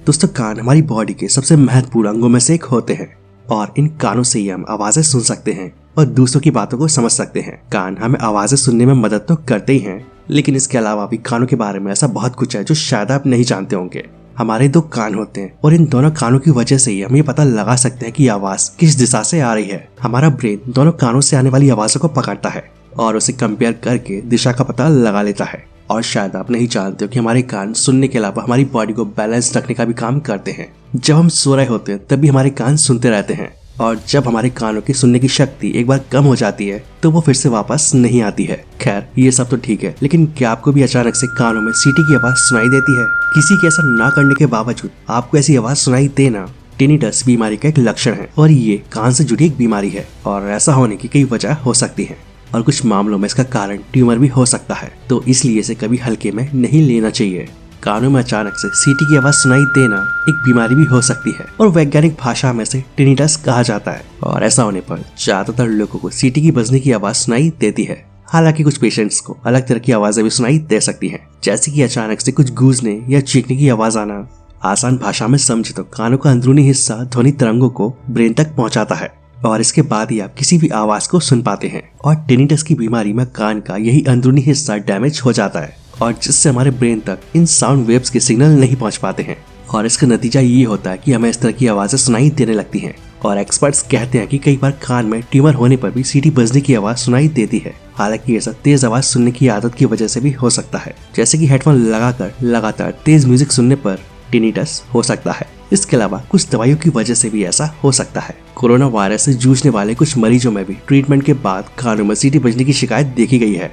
दोस्तों कान हमारी बॉडी के सबसे महत्वपूर्ण अंगों में से एक होते हैं और इन कानों से ही हम आवाजें सुन सकते हैं और दूसरों की बातों को समझ सकते हैं। कान हमें आवाजें सुनने में मदद तो करते ही हैं, लेकिन इसके अलावा भी कानों के बारे में ऐसा बहुत कुछ है जो शायद आप नहीं जानते होंगे। हमारे दो कान होते हैं और इन दोनों कानों की वजह से ही हम ये पता लगा सकते हैं कि आवाज किस दिशा से आ रही है। हमारा ब्रेन दोनों कानों से आने वाली आवाजों को पकड़ता है और उसे कंपेयर करके दिशा का पता लगा लेता है। और शायद आप नहीं जानते हो कि हमारे कान सुनने के अलावा हमारी बॉडी को बैलेंस रखने का भी काम करते हैं। जब हम सो रहे होते हैं तब भी हमारे कान सुनते रहते हैं और जब हमारे कानों की सुनने की शक्ति एक बार कम हो जाती है तो वो फिर से वापस नहीं आती है। खैर ये सब तो ठीक है, लेकिन क्या आपको भी अचानक से कानों में सीटी की आवाज सुनाई देती है? किसी के ऐसा ना करने के बावजूद आपको ऐसी आवाज सुनाई देना टिनिटस बीमारी का एक लक्षण है और ये कान से जुड़ी एक बीमारी है और ऐसा होने की कई वजह हो सकती है और कुछ मामलों में इसका कारण ट्यूमर भी हो सकता है, तो इसलिए इसे कभी हल्के में नहीं लेना चाहिए। कानों में अचानक से सीटी की आवाज सुनाई देना एक बीमारी भी हो सकती है और वैज्ञानिक भाषा में से टिनिटस कहा जाता है और ऐसा होने पर ज्यादातर लोगों को सीटी की बजने की आवाज सुनाई देती है। हालांकि कुछ पेशेंट्स को अलग तरह की आवाजें भी सुनाई दे सकती हैं, जैसे कि अचानक से कुछ गूंजने या चीखने की आवाज आना। आसान भाषा में समझे तो कानों का अंदरूनी हिस्सा ध्वनि तरंगों को ब्रेन तक पहुंचाता है और इसके बाद ही आप किसी भी आवाज को सुन पाते हैं। और टिनिटस की बीमारी में कान का यही अंदरूनी हिस्सा डैमेज हो जाता है और जिससे हमारे ब्रेन तक इन साउंड वेव्स के सिग्नल नहीं पहुंच पाते हैं और इसका नतीजा ये होता है कि हमें इस तरह की आवाजें सुनाई देने लगती हैं। और एक्सपर्ट्स कहते हैं कि कई बार कान में ट्यूमर होने पर भी सीटी बजने की आवाज सुनाई देती है। हालांकि ऐसा तेज आवाज सुनने की आदत की वजह से भी हो सकता है, जैसे कि हेडफोन लगाकर लगातार तेज म्यूजिक सुनने पर टिनिटस हो सकता है। इसके अलावा कुछ दवाइयों की वजह से भी ऐसा हो सकता है। कोरोना वायरस से जूझने वाले कुछ मरीजों में भी ट्रीटमेंट के बाद कानों में सीटी बजने की शिकायत देखी गई है।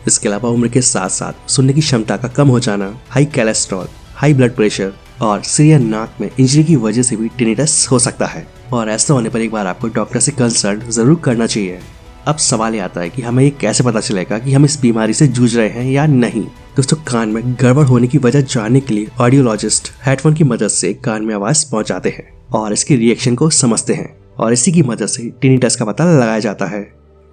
इसके अलावा उम्र के साथ साथ सुनने की क्षमता का कम हो जाना, high cholesterol, high blood pressure और सिर या नाक में इंजरी की वजह से भी टिनिटस हो सकता है और ऐसा होने पर एक बार आपको डॉक्टर से कंसल्ट जरूर करना चाहिए। अब सवाल ये आता है कि हमें ये कैसे पता चलेगा कि हम इस बीमारी से जूझ रहे हैं या नहीं। दोस्तों कान में गड़बड़ होने की वजह जानने के लिए ऑडियोलॉजिस्ट हेडफोन की मदद से कान में आवाज पहुंचाते हैं और इसके रिएक्शन को समझते हैं और इसी की मदद से टिनिटस का पता लगाया जाता है।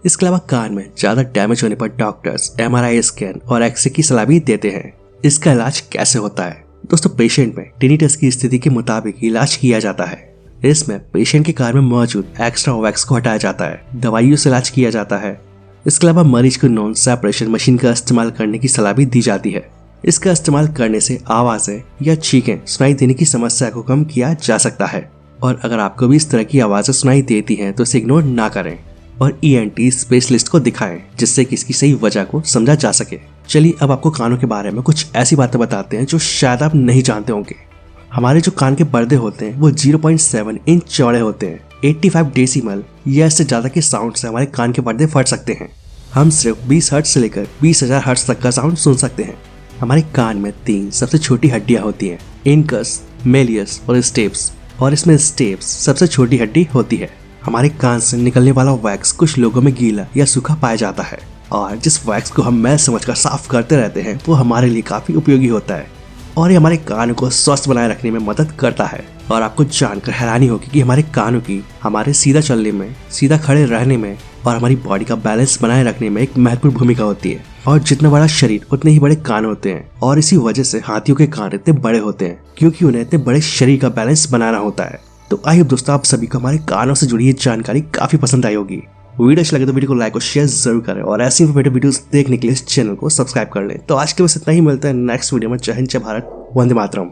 इसके अलावा कान में ज्यादा डैमेज होने पर डॉक्टर्स MRI स्कैन और एक्सरे की सलाह भी देते हैं। इसका इलाज कैसे होता है? दोस्तों पेशेंट में टिनिटस की स्थिति के मुताबिक इलाज किया जाता है। इसमें पेशेंट के कान में मौजूद एक्स्ट्रा वैक्स को हटाया जाता है, दवाइयों से इलाज किया जाता है। इसके अलावा मरीज को नॉन सेपरेशन मशीन का इस्तेमाल करने की सलाह भी दी जाती है। इसका इस्तेमाल करने से आवाजें या चीखें सुनाई देने की समस्या को कम किया जा सकता है और अगर आपको भी इस तरह की आवाजें सुनाई देती हैं तो इसे इग्नोर ना करें और ENT स्पेशलिस्ट को दिखाएं, जिससे कि इसकी सही वजह को समझा जा सके। चलिए अब आपको कानों के बारे में कुछ ऐसी बातें बताते हैं जो शायद आप नहीं जानते होंगे। हमारे जो कान के पर्दे होते हैं वो 0.7 इंच चौड़े होते हैं। 85 डेसिमल या इससे ज्यादा के साउंड से हमारे कान के पर्दे फट सकते हैं। हम सिर्फ 20 हर्ट्ज से लेकर 20,000 हर्ट्ज तक का साउंड सुन सकते हैं। हमारे कान में 3 सबसे छोटी हड्डियां होती हैं, इनकस, मेलियस और स्टेप्स, और इसमें स्टेप्स सबसे छोटी हड्डी होती है। हमारे कान से निकलने वाला वैक्स कुछ लोगों में गीला या सूखा पाया जाता है और जिस वैक्स को हम मैल समझकर साफ करते रहते हैं वो हमारे लिए काफी उपयोगी होता है और ये हमारे कानों को स्वस्थ बनाए रखने में मदद करता है। और आपको जानकर हैरानी होगी कि हमारे कानों की हमारे सीधा चलने में, सीधा खड़े रहने में और हमारी बॉडी का बैलेंस बनाए रखने में एक महत्वपूर्ण भूमिका होती है। और जितना बड़ा शरीर उतने ही बड़े कान होते हैं और इसी वजह से हाथियों के कान इतने बड़े होते हैं, क्योंकि उन्हें इतने बड़े शरीर का बैलेंस बनाना होता है। तो आई होप दोस्तों आप सभी को हमारे कानों से जुड़ी ये जानकारी काफी पसंद आई होगी। वीडियो अच्छी लगे तो वीडियो को लाइक और शेयर जरूर करें और ऐसी इंफॉर्मेटिव वीडियोस देखने के लिए इस चैनल को सब्सक्राइब कर लें। तो आज के बस इतना ही, मिलता है नेक्स्ट वीडियो में। जय हिंद, जय भारत, वंदे मातरम।